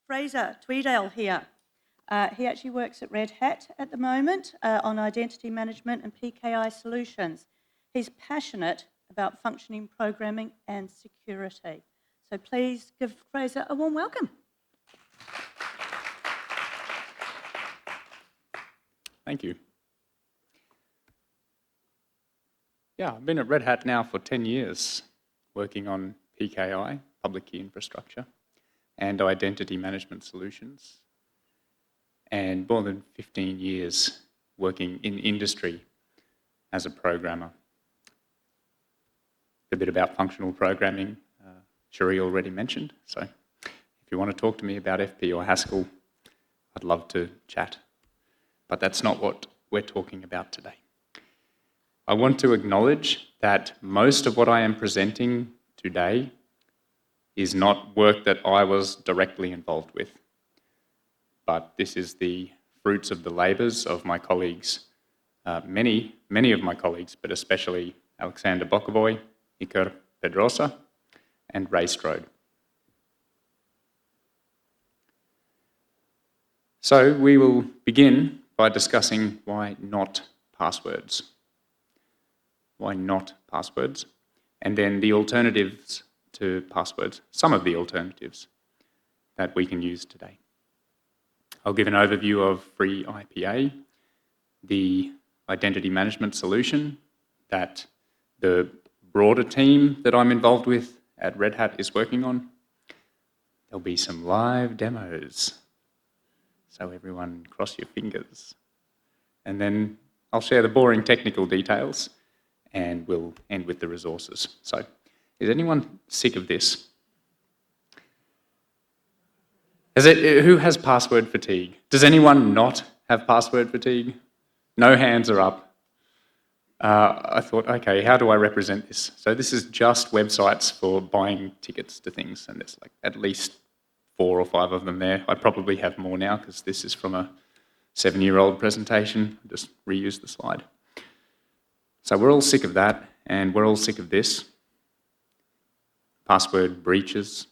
Fraser Tweedale here. He actually works at Red Hat at the moment on identity management and PKI solutions. He's passionate about functioning programming and security. So please give Fraser a warm welcome. Thank you. Yeah, I've been at Red Hat now for 10 years, working on PKI, public key infrastructure, and identity management solutions, and more than 15 years working in industry as a programmer. A bit about functional programming, Cherie already mentioned, so if you want to talk to me about FP or Haskell, I'd love to chat. But that's not what we're talking about today. I want to acknowledge that most of what I am presenting today is not work that I was directly involved with, but this is the fruits of the labours of my colleagues, many of my colleagues, but especially Alexander Bokovoy, Iker Pedrosa, and Ray Strode. So we will begin by discussing why not passwords. Why not passwords? And then the alternatives to passwords, some of the alternatives that we can use today. I'll give an overview of FreeIPA, the identity management solution that the broader team that I'm involved with at Red Hat is working on. There'll be some live demos, so everyone cross your fingers. And then I'll share the boring technical details and we'll end with the resources. So, is anyone sick of this? Who has password fatigue? Does anyone not have password fatigue? No hands are up. I thought, okay, how do I represent this? So this is just websites for buying tickets to things, and there's like at least 4 or 5 of them there. I probably have more now because this is from a 7-year-old presentation. Just reuse the slide. So we're all sick of that, and we're all sick of this. Password breaches,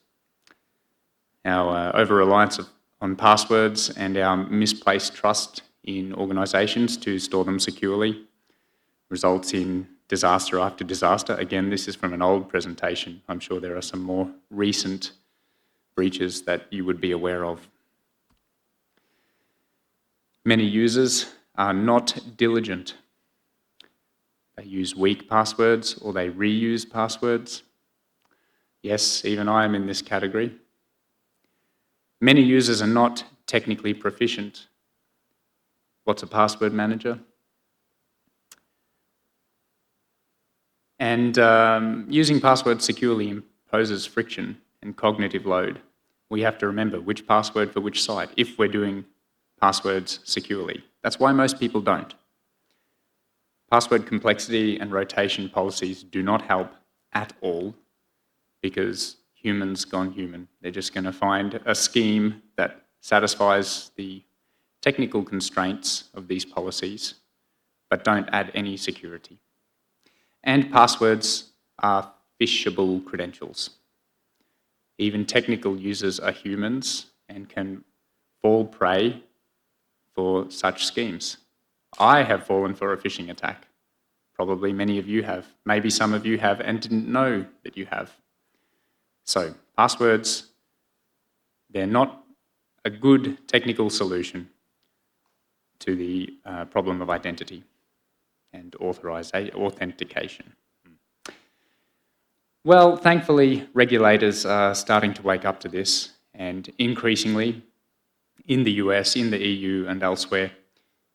our over-reliance on passwords, and our misplaced trust in organisations to store them securely results in disaster after disaster. Again, this is from an old presentation. I'm sure there are some more recent breaches that you would be aware of. Many users are not diligent. They use weak passwords or they reuse passwords. Yes, even I am in this category. Many users are not technically proficient. What's a password manager? And using passwords securely imposes friction and cognitive load. We have to remember which password for which site if we're doing passwords securely. That's why most people don't. Password complexity and rotation policies do not help at all because humans gone human. They're just going to find a scheme that satisfies the technical constraints of these policies but don't add any security. And passwords are phishable credentials. Even technical users are humans and can fall prey for such schemes. I have fallen for a phishing attack. Probably many of you have. Maybe some of you have and didn't know that you have. So, passwords, they're not a good technical solution to the problem of identity and authentication. Well, thankfully, regulators are starting to wake up to this, and increasingly, in the US, in the EU, and elsewhere,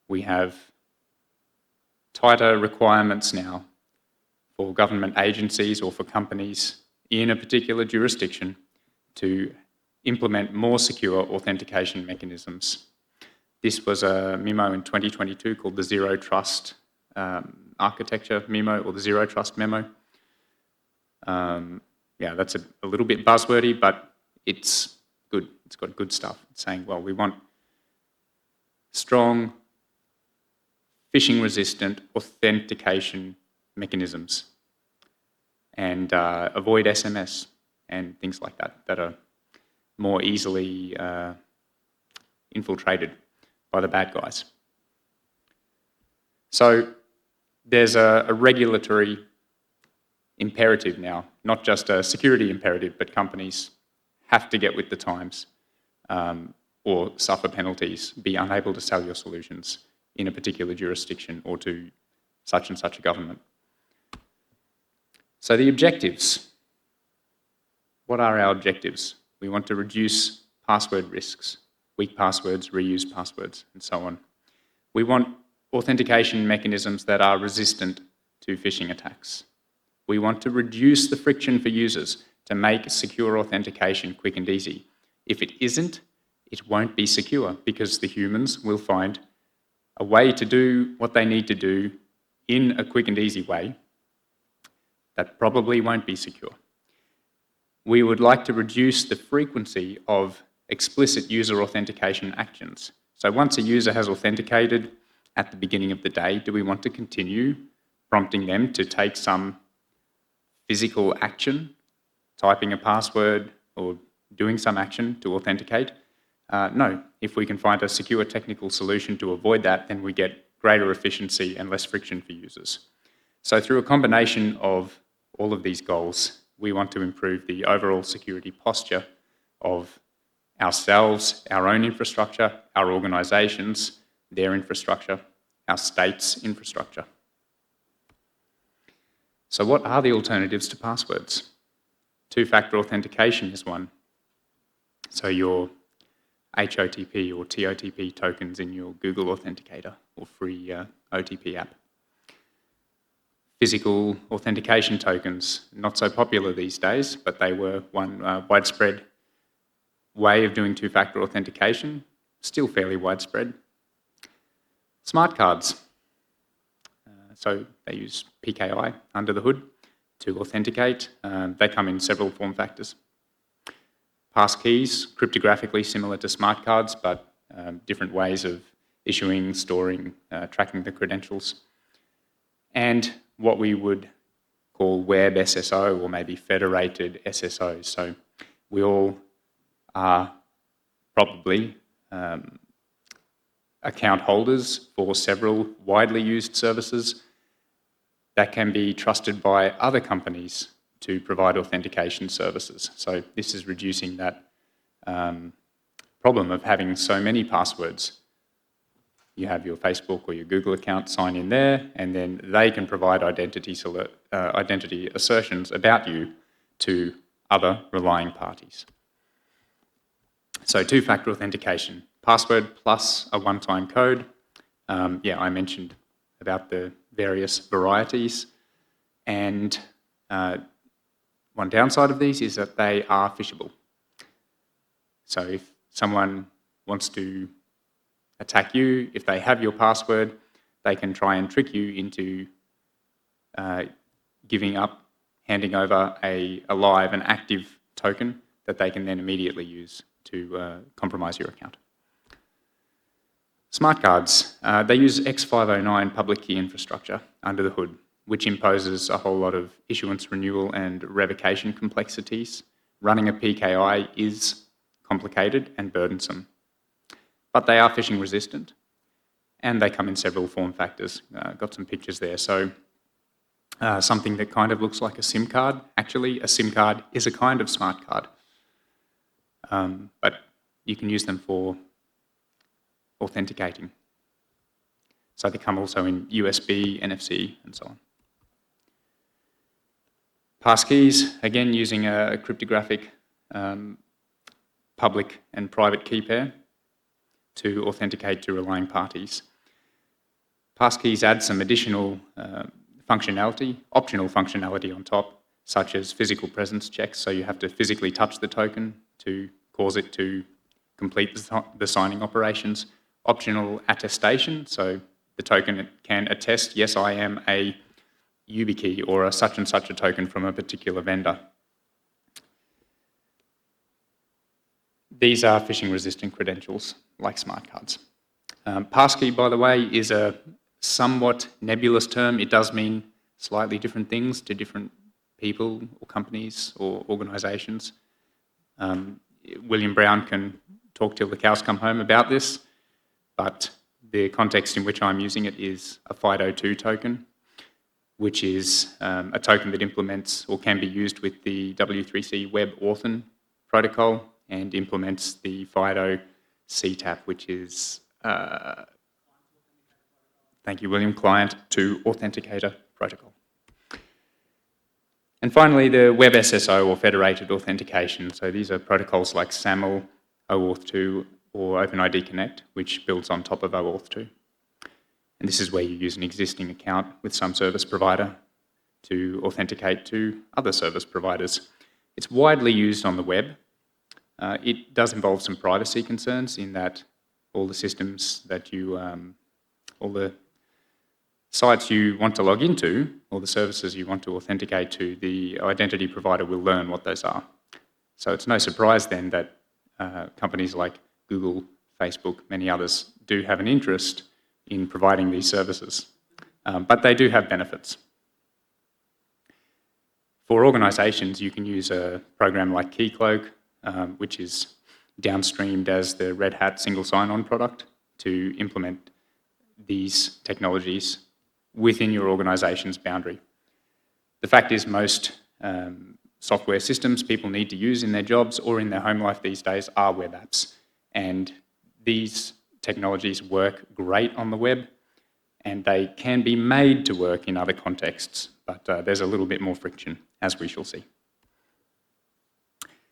we have tighter requirements now for government agencies or for companies in a particular jurisdiction to implement more secure authentication mechanisms. This was a memo in 2022 called the Zero Trust Architecture Memo, or the Zero Trust Memo. Yeah, that's a little bit buzzwordy, but it's good. It's got good stuff. It's saying, well, we want strong, phishing-resistant authentication mechanisms and avoid SMS and things like that that are more easily infiltrated by the bad guys. So there's a regulatory imperative now, not just a security imperative, but companies have to get with the times or suffer penalties, be unable to sell your solutions in a particular jurisdiction or to such and such a government. So the objectives. What are our objectives? We want to reduce password risks, weak passwords, reuse passwords, and so on. We want authentication mechanisms that are resistant to phishing attacks. We want to reduce the friction for users to make secure authentication quick and easy. If it isn't, it won't be secure because the humans will find a way to do what they need to do in a quick and easy way that probably won't be secure. We would like to reduce the frequency of explicit user authentication actions. So once a user has authenticated at the beginning of the day, do we want to continue prompting them to take some physical action, typing a password or doing some action to authenticate? No. If we can find a secure technical solution to avoid that, then we get greater efficiency and less friction for users. So through a combination of all of these goals, we want to improve the overall security posture of ourselves, our own infrastructure, our organisations, their infrastructure, our state's infrastructure. So what are the alternatives to passwords? Two-factor authentication is one. So your HOTP or TOTP tokens in your Google Authenticator or free OTP app. Physical authentication tokens, not so popular these days, but they were one widespread way of doing two-factor authentication, still fairly widespread. Smart cards. So they use PKI under the hood to authenticate. They come in several form factors. Passkeys, cryptographically similar to smart cards, but different ways of issuing, storing, tracking the credentials. And what we would call web SSO or maybe federated SSOs. So we all are probably account holders for several widely used services that can be trusted by other companies to provide authentication services. So this is reducing that problem of having so many passwords. You have your Facebook or your Google account, sign in there, and then they can provide identity assertions about you to other relying parties. So two-factor authentication, password plus a one-time code. I mentioned about the various varieties, and one downside of these is that they are phishable. So if someone wants to attack you, if they have your password, they can try and trick you into giving up, handing over a live and active token that they can then immediately use to compromise your account. Smart cards, they use X509 public key infrastructure under the hood, which imposes a whole lot of issuance, renewal and revocation complexities. Running a PKI is complicated and burdensome, but they are phishing resistant and they come in several form factors. Got some pictures there. So something that kind of looks like a SIM card. Actually, a SIM card is a kind of smart card, but you can use them for authenticating. So they come also in USB, NFC, and so on. Passkeys, again using a cryptographic public and private key pair to authenticate to relying parties. Passkeys add some additional functionality, optional functionality on top, such as physical presence checks, so you have to physically touch the token to cause it to complete the signing operations. Optional attestation, so the token can attest, yes, I am a YubiKey or a such and such a token from a particular vendor. These are phishing resistant credentials like smart cards. Passkey, by the way, is a somewhat nebulous term. It does mean slightly different things to different people or companies or organisations. William Brown can talk till the cows come home about this, but the context in which I'm using it is a FIDO2 token, which is a token that implements or can be used with the W3C WebAuthn protocol and implements the FIDO CTAP, which is, thank you, William, client to authenticator protocol. And finally, the WebSSO or federated authentication. So these are protocols like SAML, OAuth2, or OpenID Connect, which builds on top of OAuth2. And this is where you use an existing account with some service provider to authenticate to other service providers. It's widely used on the web. It does involve some privacy concerns in that all the systems that you, all the sites you want to log into, or the services you want to authenticate to, the identity provider will learn what those are. So it's no surprise then that companies like Google, Facebook, many others do have an interest in providing these services. But they do have benefits. For organisations, you can use a program like Keycloak, which is downstreamed as the Red Hat single sign-on product to implement these technologies within your organisation's boundary. The fact is most software systems people need to use in their jobs or in their home life these days are web apps. And these technologies work great on the web, and they can be made to work in other contexts, but there's a little bit more friction, as we shall see.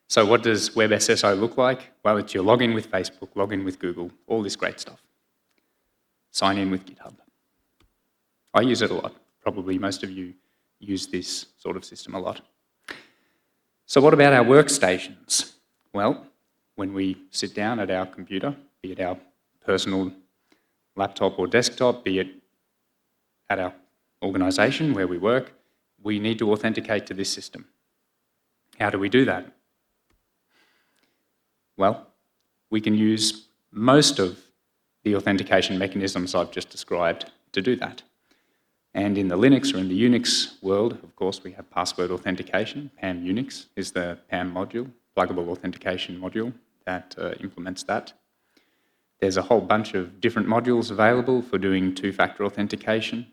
So what does WebSSO look like? Well, it's your login with Facebook, login with Google, all this great stuff. Sign in with GitHub. I use it a lot. Probably most of you use this sort of system a lot. So what about our workstations? Well, when we sit down at our computer, be it our personal laptop or desktop, be it at our organisation where we work, we need to authenticate to this system. How do we do that? Well, we can use most of the authentication mechanisms I've just described to do that. And in the Linux or in the Unix world, of course, we have password authentication. PAM Unix is the PAM module, pluggable authentication module that implements that. There's a whole bunch of different modules available for doing two-factor authentication.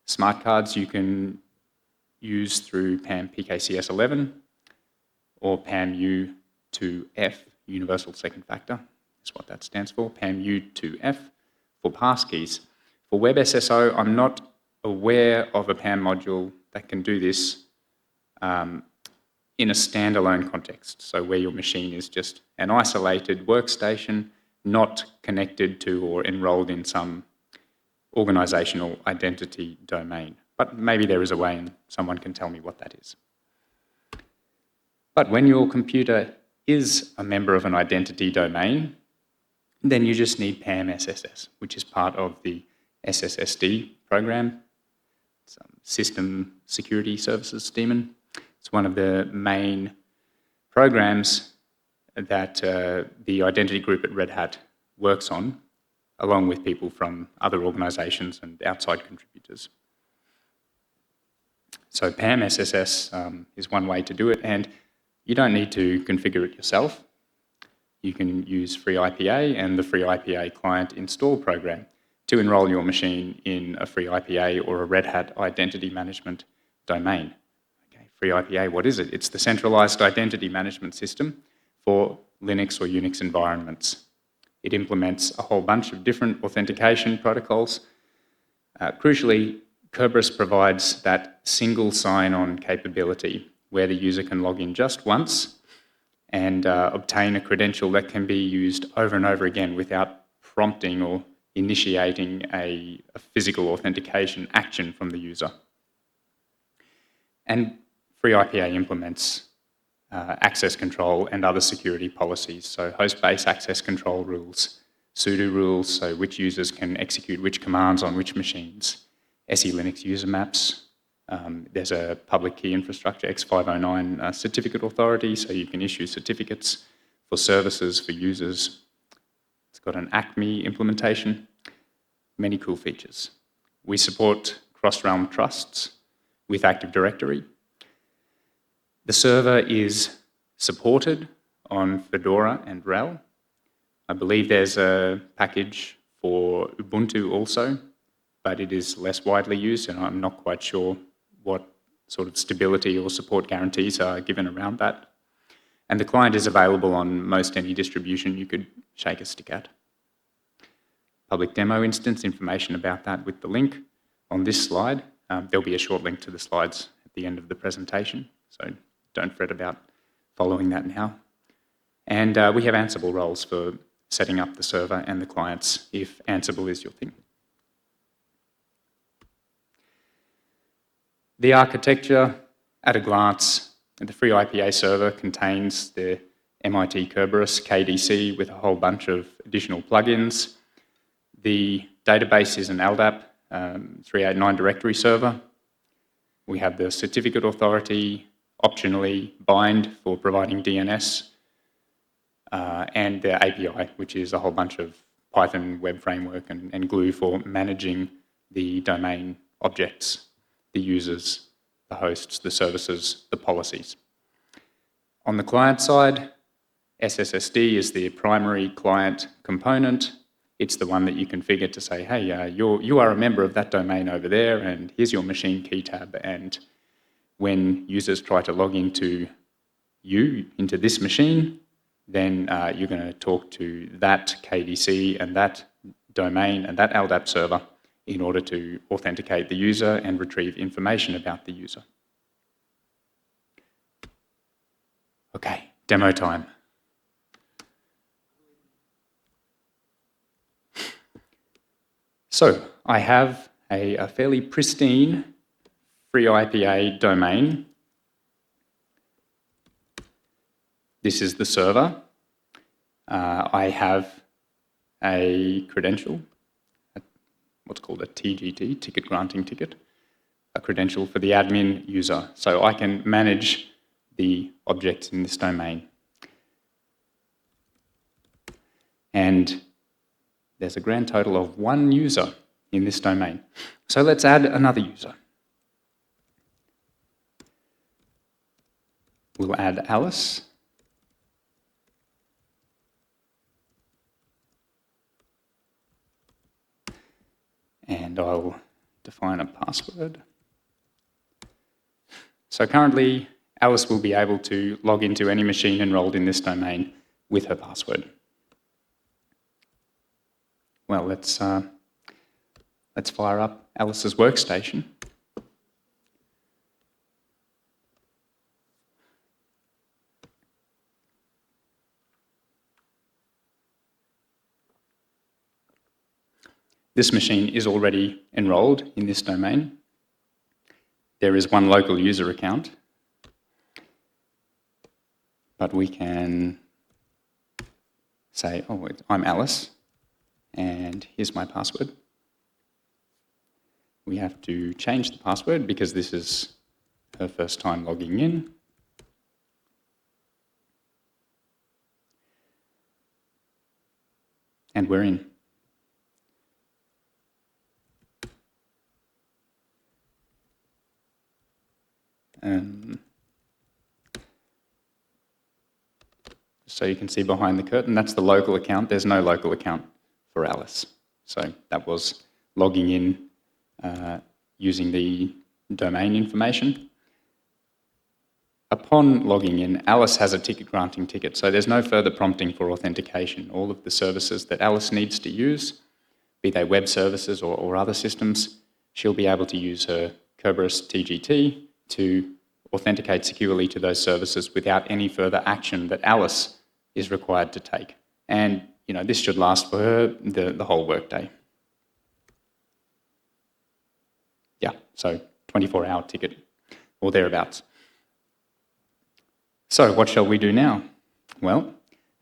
Smart cards you can use through PAM PKCS11 or PAM U2F, Universal Second Factor, is what that stands for, PAM U2F for passkeys. For WebSSO, I'm not aware of a PAM module that can do this in a standalone context, so where your machine is just an isolated workstation, not connected to or enrolled in some organisational identity domain. But maybe there is a way and someone can tell me what that is. But when your computer is a member of an identity domain, then you just need PAM SSS, which is part of the SSSD program, System Security Services Daemon. It's one of the main programs that the identity group at Red Hat works on, along with people from other organisations and outside contributors. So PAM SSS is one way to do it, and you don't need to configure it yourself. You can use FreeIPA and the FreeIPA client install program to enroll your machine in a FreeIPA or a Red Hat identity management domain. Okay, FreeIPA, what is it? It's the centralised identity management system for Linux or Unix environments. It implements a whole bunch of different authentication protocols. Crucially, Kerberos provides that single sign-on capability where the user can log in just once and obtain a credential that can be used over and over again without prompting or initiating a physical authentication action from the user. And FreeIPA implements access control and other security policies, so host-based access control rules, sudo rules, so which users can execute which commands on which machines, SE Linux user maps. There's a public key infrastructure X509 certificate authority, so you can issue certificates for services for users. It's got an ACME implementation, many cool features. We support cross-realm trusts with Active Directory. The server is supported on Fedora and RHEL. I believe there's a package for Ubuntu also, but it is less widely used, and I'm not quite sure what sort of stability or support guarantees are given around that. And the client is available on most any distribution you could shake a stick at. Public demo instance, information about that with the link on this slide. There'll be a short link to the slides at the end of the presentation, so don't fret about following that now. And we have Ansible roles for setting up the server and the clients if Ansible is your thing. The architecture, at a glance, the FreeIPA server contains the MIT Kerberos KDC with a whole bunch of additional plugins. The database is an LDAP 389 directory server. We have the certificate authority, optionally bind for providing DNS, and the API, which is a whole bunch of Python web framework and Glue for managing the domain objects, the users, the hosts, the services, the policies. On the client side, SSSD is the primary client component. It's the one that you configure to say, hey, you are a member of that domain over there, and here's your machine key tab. And when users try to log into this machine, then you're going to talk to that KDC and that domain and that LDAP server in order to authenticate the user and retrieve information about the user. Okay, demo time. So I have a fairly pristine FreeIPA domain. This is the server. I have a credential, what's called a TGT, ticket granting ticket, a credential for the admin user. So I can manage the objects in this domain. And there's a grand total of 1 user in this domain. So let's add another user. We'll add Alice. And I'll define a password. So currently, Alice will be able to log into any machine enrolled in this domain with her password. Well, let's fire up Alice's workstation. This machine is already enrolled in this domain. There is 1 local user account, but we can say, oh, I'm Alice, and here's my password. We have to change the password because this is her first time logging in. And we're in. So you can see behind the curtain, that's the local account. There's no local account for Alice. So that was logging in using the domain information. Upon logging in, Alice has a ticket granting ticket, so there's no further prompting for authentication. All of the services that Alice needs to use, be they web services or other systems, she'll be able to use her Kerberos TGT to authenticate securely to those services without any further action that Alice is required to take. And this should last for her the whole workday. Yeah, so 24-hour ticket or thereabouts. So what shall we do now? Well,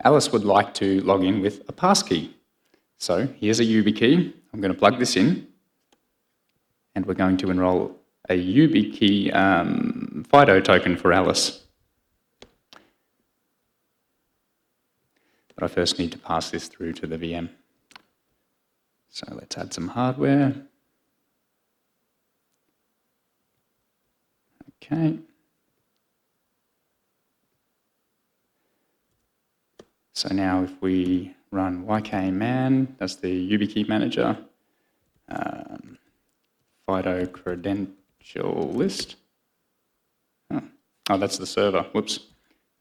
Alice would like to log in with a passkey. So here's a YubiKey. I'm going to plug this in, and we're going to enroll a YubiKey FIDO token for Alice. But I first need to pass this through to the VM. So let's add some hardware. Okay. So now if we run ykman, that's the YubiKey manager, FIDO credential list. Oh, that's the server. Whoops.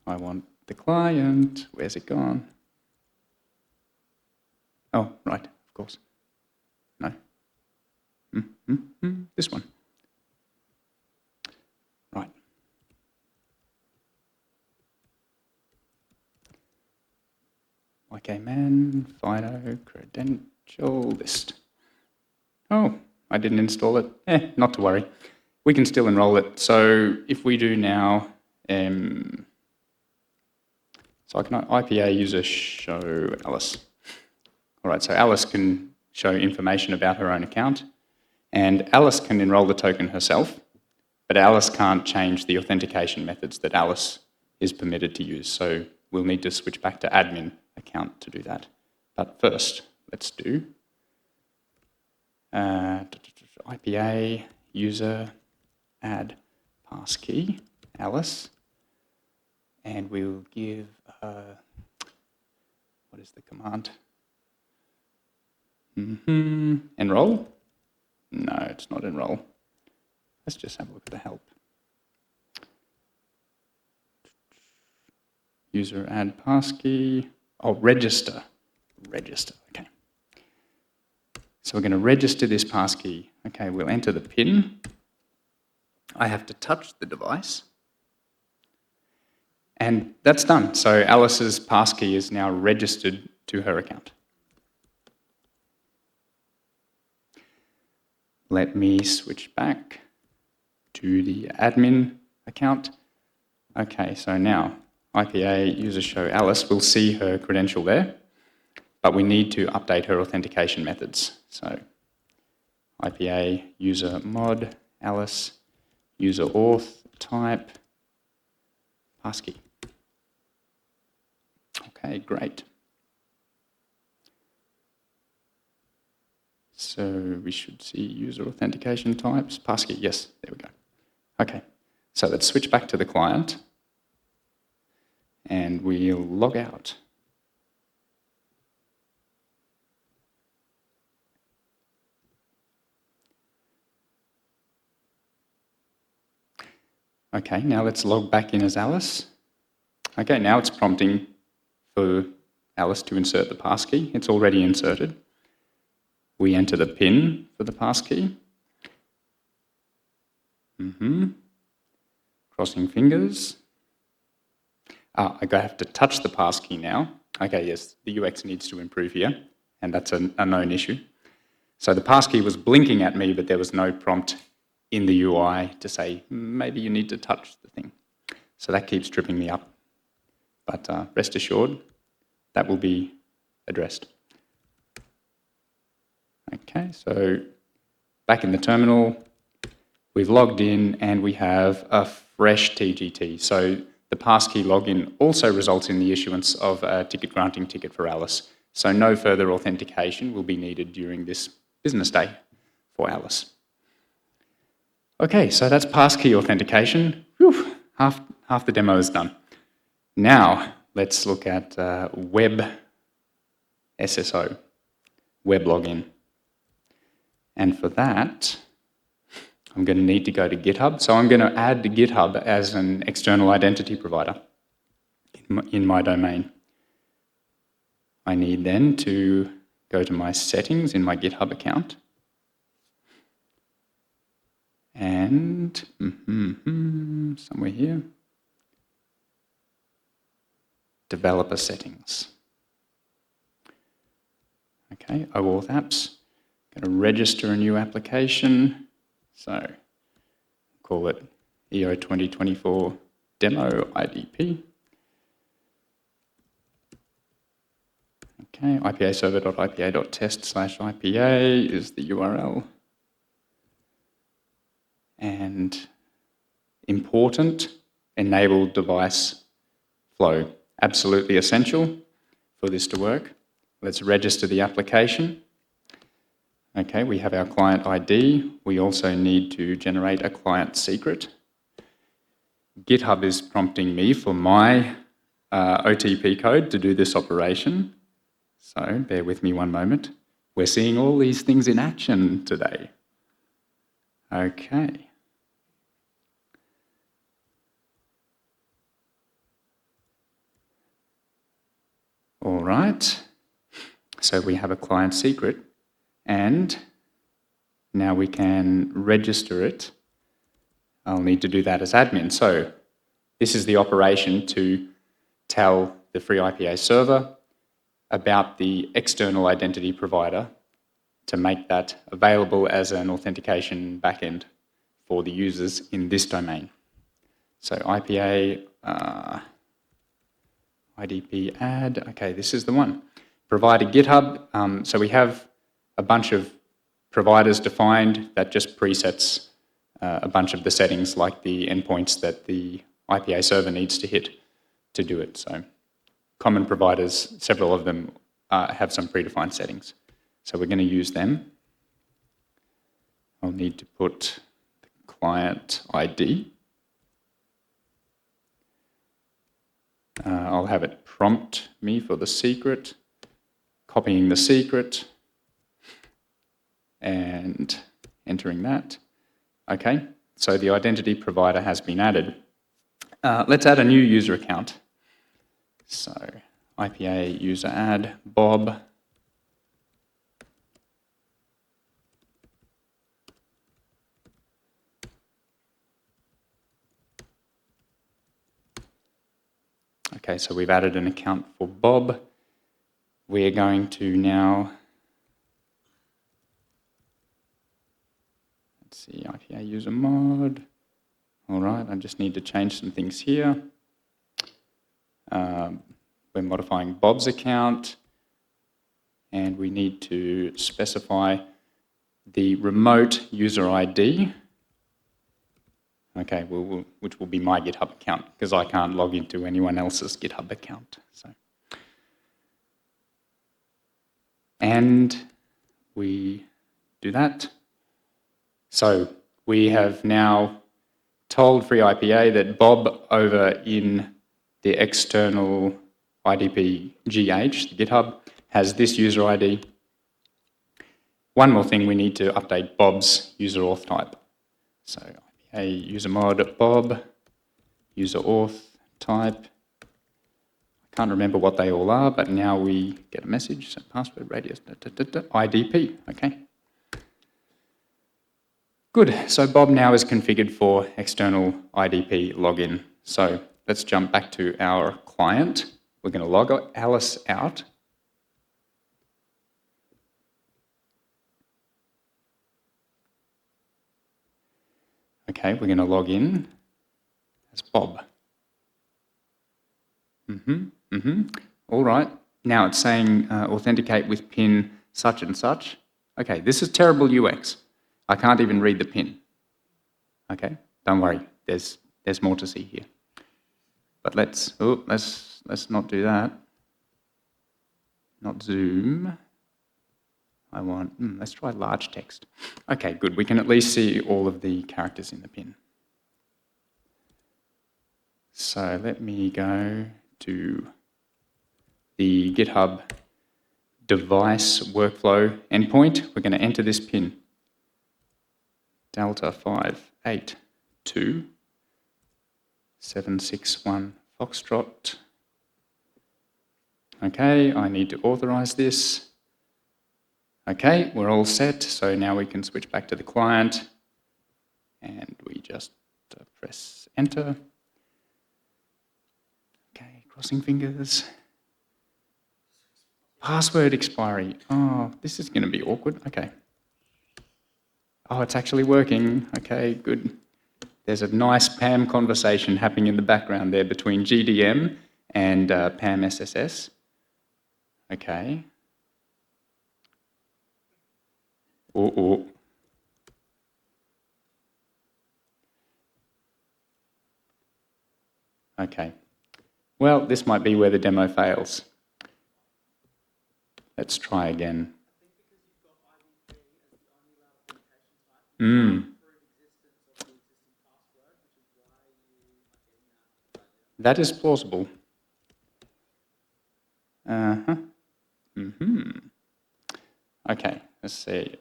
I want the client. Where's it gone? Oh, right, of course. No. This one. Right. ykman, FIDO credential list. Oh, I didn't install it. Not to worry. We can still enroll it. So if we do now, so I can IPA user show Alice. All right, so Alice can show information about her own account, and Alice can enroll the token herself, but Alice can't change the authentication methods that Alice is permitted to use. So we'll need to switch back to admin account to do that. But first, let's do IPA user add passkey Alice, and we'll give what is the command? Enroll? No, it's not enroll. Let's just have a look at the help. User add passkey. Oh, register. Register, okay. So we're going to register this passkey. Okay, we'll enter the PIN. I have to touch the device. And that's done. So Alice's passkey is now registered to her account. Let me switch back to the admin account. Okay, so now IPA user show Alice will see her credential there, but we need to update her authentication methods. So IPA user mod Alice user auth type passkey. Okay, great. So we should see user authentication types, passkey, yes, there we go. Okay, so let's switch back to the client and we'll log out. Okay, now let's log back in as Alice. Okay, now it's prompting for Alice to insert the passkey. It's already inserted. We enter the PIN for the passkey. Crossing fingers. I have to touch the passkey now. Okay, yes, the UX needs to improve here, and that's a known issue. So the passkey was blinking at me, but there was no prompt in the UI to say, maybe you need to touch the thing. So that keeps tripping me up. But rest assured, that will be addressed. Okay, so back in the terminal, we've logged in and we have a fresh TGT. So the passkey login also results in the issuance of a ticket granting ticket for Alice. So no further authentication will be needed during this business day for Alice. Okay, so that's passkey authentication. Whew, half the demo is done. Now, let's look at web SSO, web login. And for that, I'm going to need to go to GitHub. So I'm going to add the GitHub as an external identity provider in my domain. I need then to go to my settings in my GitHub account. And somewhere here, developer settings. Okay, OAuth apps. Going to register a new application. So call it EO2024 demo IdP. Okay, IPA server.ipa.test/IPA is the URL. And important, enable device flow. Absolutely essential for this to work. Let's register the application. Okay, we have our client ID. We also need to generate a client secret. GitHub is prompting me for my OTP code to do this operation. So bear with me one moment. We're seeing all these things in action today. Okay. All right. So we have a client secret, and now we can register it. I'll need to do that as admin. So this is the operation to tell the FreeIPA server about the external identity provider to make that available as an authentication backend for the users in this domain. So IPA, IdP add, okay, this is the one. Provide a GitHub, so we have a bunch of providers defined that just presets a bunch of the settings like the endpoints that the IPA server needs to hit to do it. So common providers, several of them have some predefined settings. So we're going to use them. I'll need to put the client ID. I'll have it prompt me for the secret, copying the secret, and entering that. Okay, so the identity provider has been added. Let's add a new user account. So IPA user add Bob. Okay, so we've added an account for Bob. We're going to now, let's see, IPA user mod. All right, I just need to change some things here. We're modifying Bob's account, and we need to specify the remote user ID. Okay, which will be my GitHub account, because I can't log into anyone else's GitHub account. So, and we do that. So we have now told FreeIPA that Bob over in the external IDP GH, the GitHub, has this user ID. One more thing, we need to update Bob's user auth type. So a user mod Bob, user auth type. I can't remember what they all are, but now we get a message. So password radius, IDP, okay. Good, so Bob now is configured for external IDP login. So let's jump back to our client. We're going to log Alice out. Okay, we're going to log in as Bob. All right, now it's saying authenticate with PIN such and such. Okay, this is terrible UX. I can't even read the PIN. Okay, don't worry, there's more to see here. But let's not do that. Not zoom. I want, let's try large text. Okay, good. We can at least see all of the characters in the PIN. So let me go to the GitHub device workflow endpoint. We're going to enter this PIN. Delta 582 761 Foxtrot. Okay, I need to authorize this. Okay, we're all set, so now we can switch back to the client and we just press enter. Okay, crossing fingers. Password expiry. Oh, this is going to be awkward. Okay. Oh, it's actually working. Okay, good. There's a nice PAM conversation happening in the background there between GDM and PAM SSS. Okay. Oh. Okay. Well, this might be where the demo fails. Let's try again. That is plausible. Uh-huh. Mm-hmm. Okay, let's see.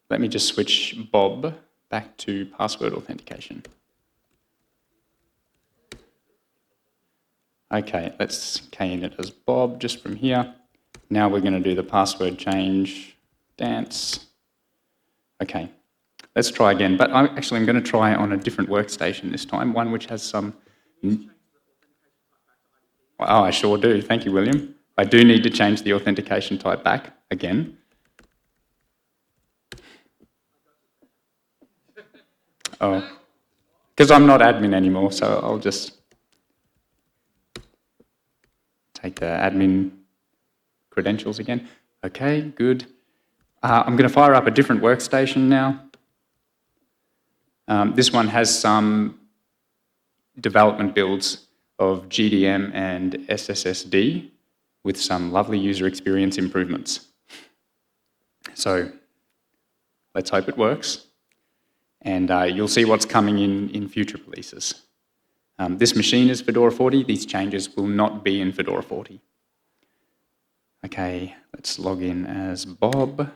Let me just switch Bob back to password authentication. Okay, let's key in it as Bob just from here. Now we're going to do the password change dance. Okay, let's try again, but I'm going to try on a different workstation this time, one which has some... Oh, I sure do. Thank you, William. I do need to change the authentication type back again. Oh, because I'm not admin anymore, so I'll just take the admin credentials again. Okay, good. I'm going to fire up a different workstation now. This one has some development builds of GDM and SSSD with some lovely user experience improvements. So let's hope it works. And you'll see what's coming in future releases. This machine is Fedora 40. These changes will not be in Fedora 40. Okay, let's log in as Bob.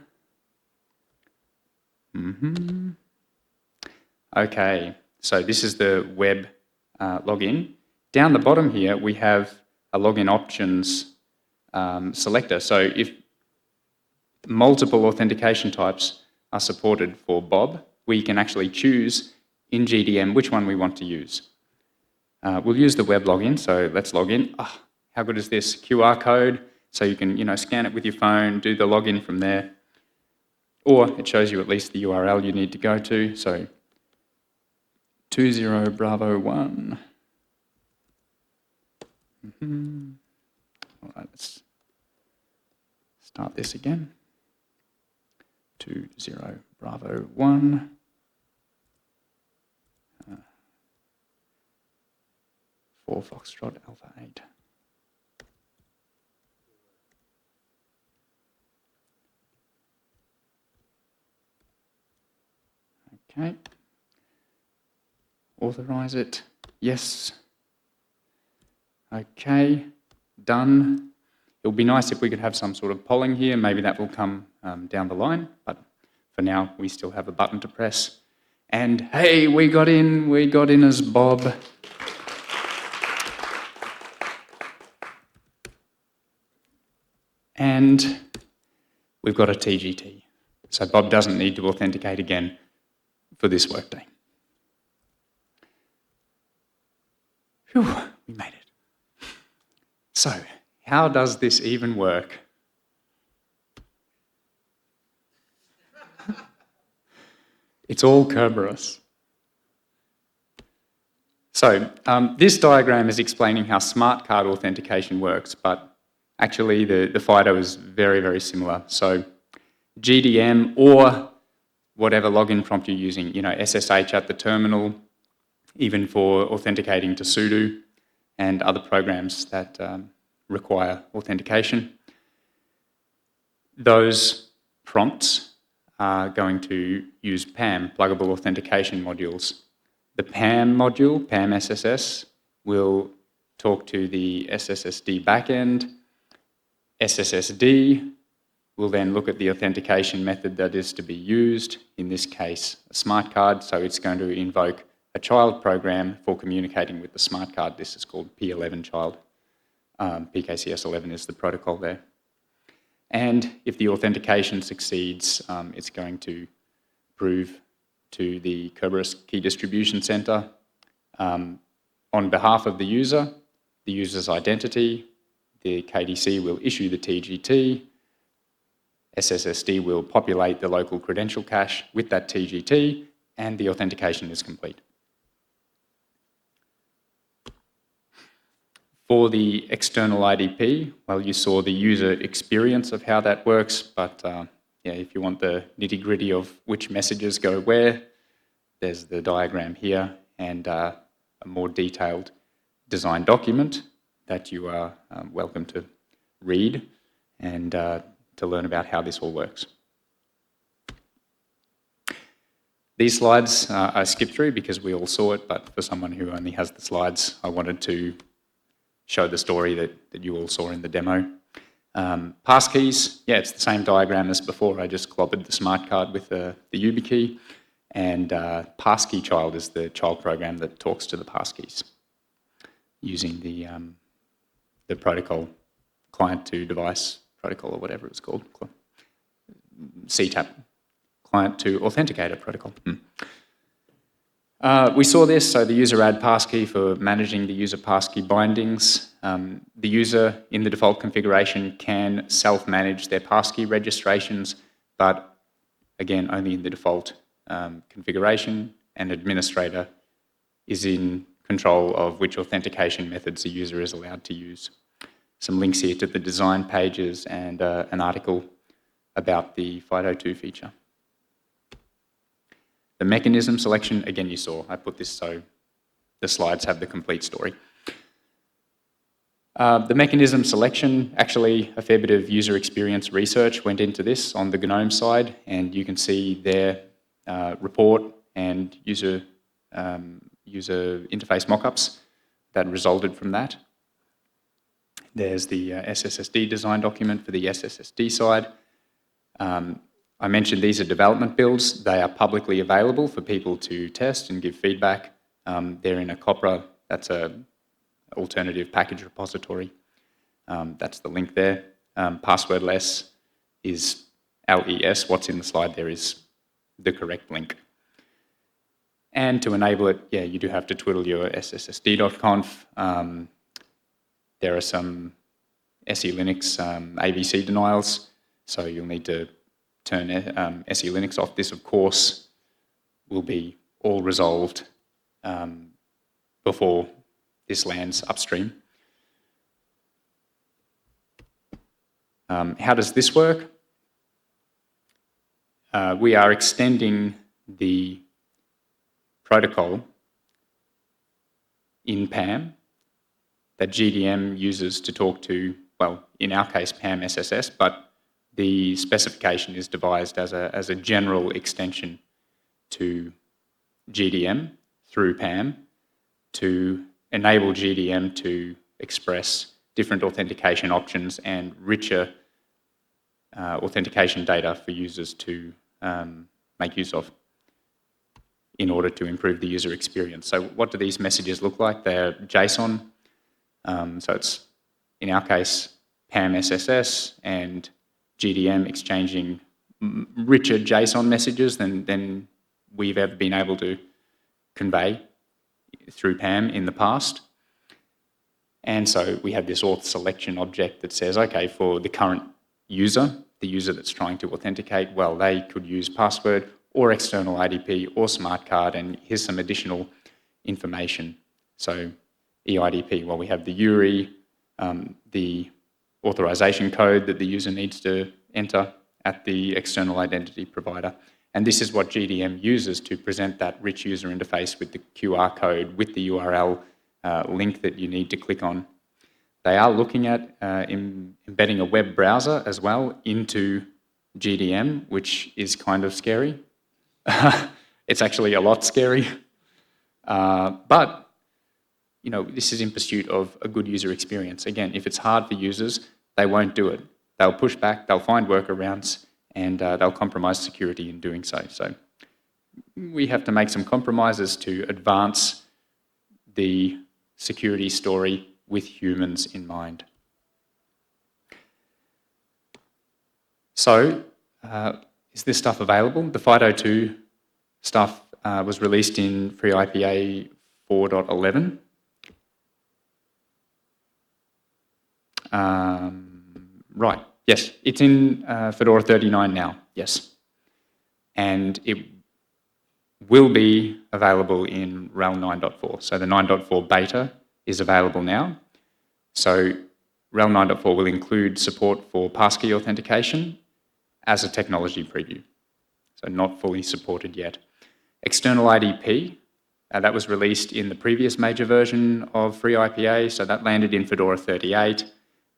Okay, so this is the web login. Down the bottom here, we have a login options selector. So if multiple authentication types are supported for Bob, we can actually choose in GDM which one we want to use. We'll use the web login, so let's log in. Oh, how good is this? QR code, so you can scan it with your phone, do the login from there. Or it shows you at least the URL you need to go to, so 20 Bravo 1. All right, let's start this again. 20 Bravo 1. 4 Foxtrot Alpha 8. Okay. Authorize it. Yes. Okay. Done. It would be nice if we could have some sort of polling here. Maybe that will come down the line, but for now we still have a button to press. And hey, we got in as Bob. And we've got a TGT. So Bob doesn't need to authenticate again for this workday. Phew, we made it. So, how does this even work? It's all Kerberos. So, this diagram is explaining how smart card authentication works, but actually the FIDO is very, very similar. So, GDM or whatever login prompt you're using, SSH at the terminal, even for authenticating to sudo and other programs that require authentication. Those prompts are going to use PAM, pluggable authentication modules. The PAM module, PAM SSS, will talk to the SSSD backend. SSSD will then look at the authentication method that is to be used, in this case, a smart card, so it's going to invoke a child program for communicating with the smart card. This is called P11 child. PKCS11 is the protocol there. And if the authentication succeeds, it's going to prove to the Kerberos Key Distribution Center on behalf of the user's identity. The KDC will issue the TGT. SSSD will populate the local credential cache with that TGT, and the authentication is complete. For the external IdP, well, you saw the user experience of how that works, but yeah, if you want the nitty-gritty of which messages go where, there's the diagram here and a more detailed design document that you are welcome to read and to learn about how this all works. These slides I skipped through because we all saw it, but for someone who only has the slides, I wanted to show the story that you all saw in the demo. Passkeys, yeah, it's the same diagram as before. I just clobbered the smart card with the YubiKey, and Passkey child is the child program that talks to the passkeys using the protocol, client to device protocol, or whatever it's called, CTAP, client to authenticator protocol. We saw this, so the user add passkey for managing the user passkey bindings. The user in the default configuration can self-manage their passkey registrations, but again, only in the default configuration, and administrator is in control of which authentication methods the user is allowed to use. Some links here to the design pages and an article about the FIDO2 feature. The mechanism selection, again, you saw, I put this so the slides have the complete story. The mechanism selection, actually a fair bit of user experience research went into this on the GNOME side, and you can see their report and user interface mockups that resulted from that. There's the SSSD design document for the SSSD side. I mentioned these are development builds. They are publicly available for people to test and give feedback. They're in a COPRA, that's an alternative package repository. That's the link there. Passwordless is LES. What's in the slide there is the correct link. And to enable it, yeah, you do have to twiddle your sssd.conf. There are some SE Linux AVC denials, so you'll need to turn SE Linux off. This, of course, will be all resolved before this lands upstream. How does this work? We are extending the protocol in PAM that GDM uses to talk to, well, in our case, PAM SSS, but the specification is devised as a general extension to GDM through PAM to enable GDM to express different authentication options and richer authentication data for users to make use of in order to improve the user experience. So what do these messages look like? They're JSON. So it's, in our case, PAM SSS and GDM exchanging richer JSON messages than we've ever been able to convey through PAM in the past. And so we have this auth selection object that says, okay, for the current user, the user that's trying to authenticate, well, they could use password or external IdP or smart card, and here's some additional information. So EIDP, well, we have the URI, the authorization code that the user needs to enter at the external identity provider. And this is what GDM uses to present that rich user interface with the QR code, with the URL link that you need to click on. They are looking at embedding a web browser as well into GDM, which is kind of scary. It's actually a lot scary. But you know, this is in pursuit of a good user experience. Again, if it's hard for users, they won't do it. They'll push back, they'll find workarounds, and they'll compromise security in doing so. So we have to make some compromises to advance the security story with humans in mind. So, is this stuff available? The FIDO2 stuff was released in FreeIPA 4.11. Right, yes, it's in Fedora 39 now, yes. And it will be available in RHEL 9.4. So the 9.4 beta is available now. So RHEL 9.4 will include support for Passkey authentication as a technology preview. So not fully supported yet. External IdP, that was released in the previous major version of FreeIPA, so that landed in Fedora 38.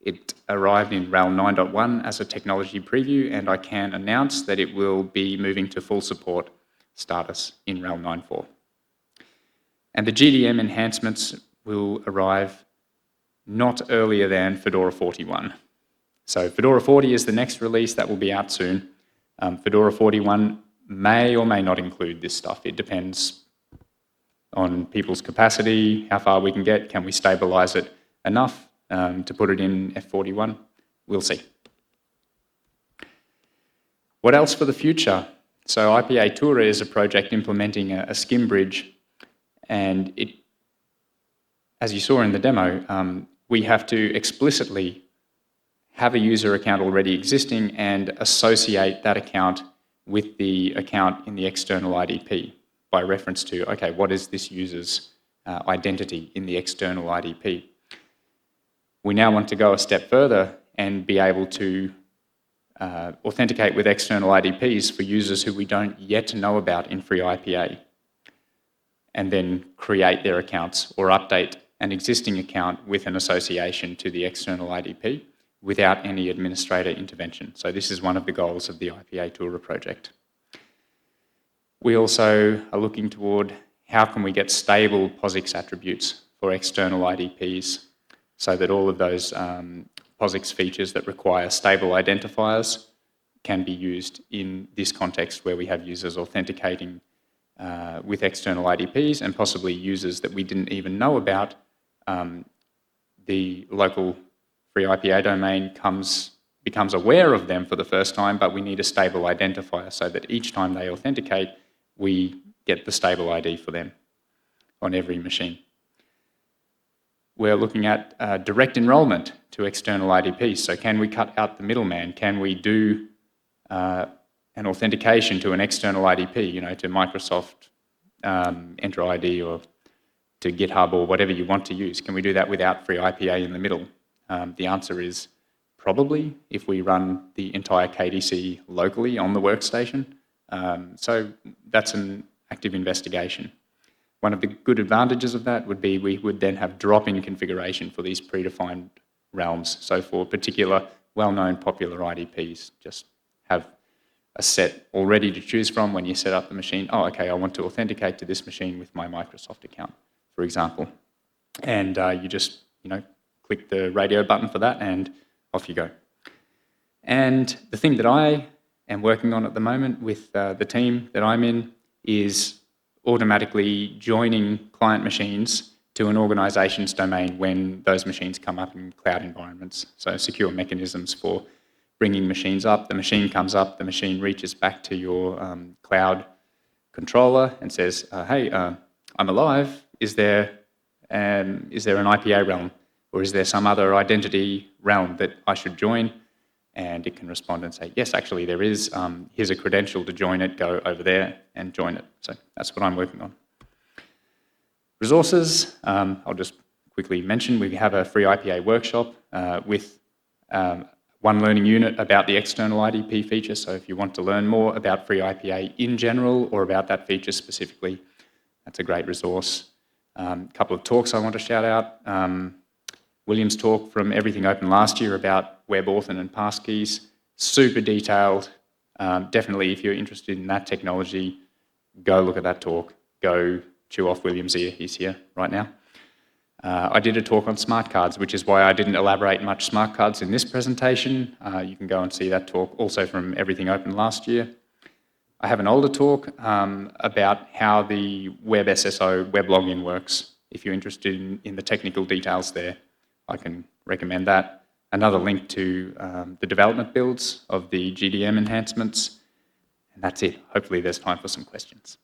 It arrived in RHEL 9.1 as a technology preview, and I can announce that it will be moving to full support status in RHEL 9.4. And the GDM enhancements will arrive not earlier than Fedora 41. So Fedora 40 is the next release that will be out soon. Fedora 41 may or may not include this stuff. It depends on people's capacity, how far we can get, can we stabilize it enough to put it in F41? We'll see. What else for the future? So IPA Tura is a project implementing a skim bridge, and it, as you saw in the demo, we have to explicitly have a user account already existing and associate that account with the account in the external IdP by reference to, okay, what is this user's identity in the external IdP? We now want to go a step further and be able to authenticate with external IdPs for users who we don't yet know about in FreeIPA, and then create their accounts or update an existing account with an association to the external IdP without any administrator intervention. So this is one of the goals of the IPA Tura project. We also are looking toward how can we get stable POSIX attributes for external IdPs so that all of those POSIX features that require stable identifiers can be used in this context where we have users authenticating with external IdPs and possibly users that we didn't even know about. The local FreeIPA domain becomes aware of them for the first time, but we need a stable identifier so that each time they authenticate, we get the stable ID for them on every machine. We're looking at direct enrollment to external IdPs. So can we cut out the middleman? Can we do an authentication to an external IdP, to Microsoft Entra ID or to GitHub or whatever you want to use? Can we do that without FreeIPA in the middle? The answer is probably, if we run the entire KDC locally on the workstation. So that's an active investigation. One of the good advantages of that would be we would then have drop-in configuration for these predefined realms. So for particular well-known popular IdPs, just have a set already to choose from when you set up the machine. Oh, okay, I want to authenticate to this machine with my Microsoft account, for example. And you just, click the radio button for that and off you go. And the thing that I am working on at the moment with the team that I'm in is automatically joining client machines to an organisation's domain when those machines come up in cloud environments. So secure mechanisms for bringing machines up. The machine comes up, the machine reaches back to your cloud controller and says, hey, I'm alive. Is there an IPA realm? Or is there some other identity realm that I should join? And it can respond and say, yes, actually there is. Here's a credential to join it. Go over there and join it. So that's what I'm working on. Resources, I'll just quickly mention, we have a FreeIPA workshop with one learning unit about the external IdP feature. So if you want to learn more about FreeIPA in general or about that feature specifically, that's a great resource. A couple of talks I want to shout out. William's talk from Everything Open last year about WebAuthn and Passkeys, super detailed. Definitely, if you're interested in that technology, go look at that talk. Go chew off William's ear. He's here right now. I did a talk on smart cards, which is why I didn't elaborate much smart cards in this presentation. You can go and see that talk also from Everything Open last year. I have an older talk about how the web SSO web login works. If you're interested in the technical details there, I can recommend that. Another link to the development builds of the GDM enhancements. And that's it. Hopefully there's time for some questions.